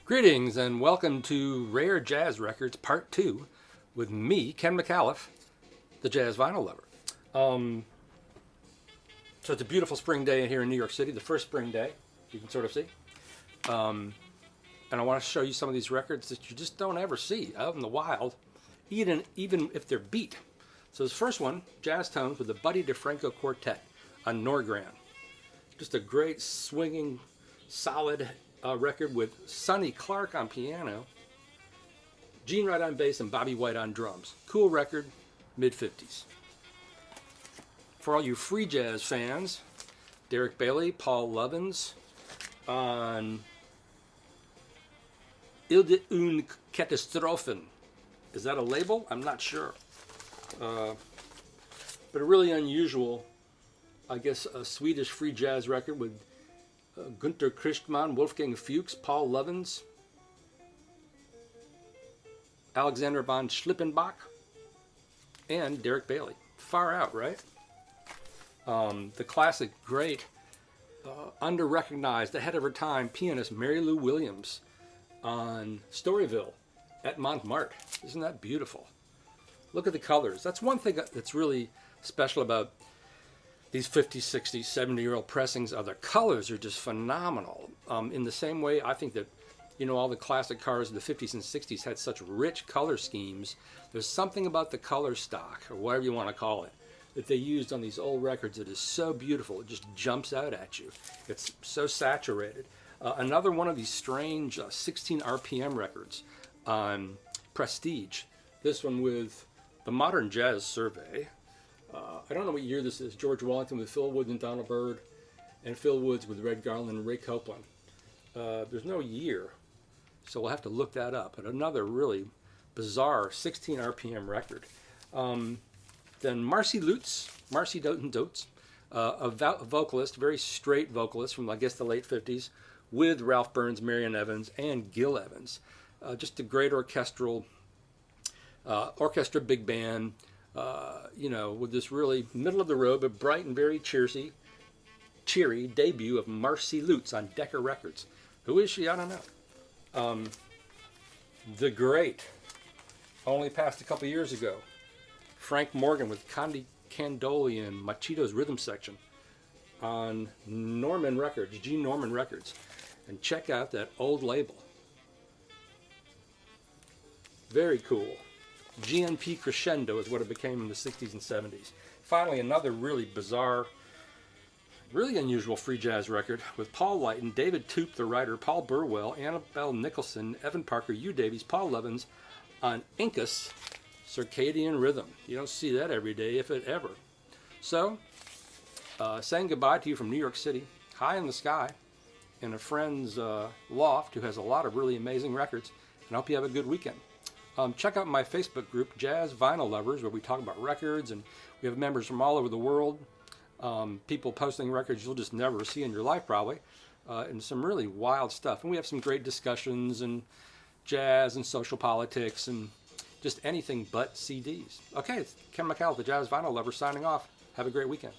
Greetings and welcome to Rare Jazz Records Part 2 with me, Ken McAuliffe, the jazz vinyl lover. So it's a beautiful spring day here in New York City, the first spring day, you can sort of see. And I want to show you some of these records that you just don't ever see out in the wild, even if they're beat. So this first one, Jazz Tones with the Buddy DeFranco Quartet on Norgran. Just a great swinging, solid record with Sonny Clark on piano, Gene Wright on bass, and Bobby White on drums. Cool record, mid-50s. For all you free jazz fans, Derek Bailey, Paul Lovins on Ilde un Katastrophen. Is that a label? I'm not sure. But a really unusual, I guess, a Swedish free jazz record with Günter Christmann, Wolfgang Fuchs, Paul Lovins, Alexander von Schlippenbach, and Derek Bailey. Far out, right? The classic, great, under-recognized, ahead of her time pianist Mary Lou Williams on Storyville at Montmartre. Isn't that beautiful? Look at the colors. That's one thing that's really special about these 50, 60, 70-year-old pressings. The colors are just phenomenal. In the same way, I think that, you know, all the classic cars of the 50s and 60s had such rich color schemes. There's something about the color stock, or whatever you want to call it, that they used on these old records that is so beautiful. It just jumps out at you. It's so saturated. Another one of these strange 16 RPM records on Prestige. This one with the Modern Jazz Survey. I don't know what year this is. George Wellington with Phil Woods and Donald Byrd, and Phil Woods with Red Garland and Ray Copeland. There's no year, so we'll have to look that up. But another really bizarre 16 RPM record. Then Marcy Lutes, a vocalist, very straight vocalist from, I guess, the late 50s, with Ralph Burns, Marion Evans, and Gil Evans. Just a great orchestra big band, you know, with this really middle-of-the-road but bright and very cheery debut of Marcy Lutes on Decca Records. Who is she? I don't know. The great, only passed a couple years ago, Frank Morgan with Condi Candoli and Machito's Rhythm Section on Norman Records, G. Norman Records. And check out that old label. Very cool. GNP Crescendo is what it became in the 60s and 70s. Finally, another really bizarre, really unusual free jazz record with Paul Lighton, David Toop, the writer, Paul Burwell, Annabelle Nicholson, Evan Parker, Hugh Davies, Paul Levins on Incus Circadian Rhythm. You don't see that every day, if it ever. So, saying goodbye to you from New York City, high in the sky, in a friend's loft who has a lot of really amazing records, and I hope you have a good weekend. Check out my Facebook group, Jazz Vinyl Lovers, where we talk about records, and we have members from all over the world, people posting records you'll just never see in your life probably, and some really wild stuff. And we have some great discussions and jazz and social politics and just anything but CDs. Okay, it's Ken McAuliffe, the Jazz Vinyl Lover, signing off. Have a great weekend.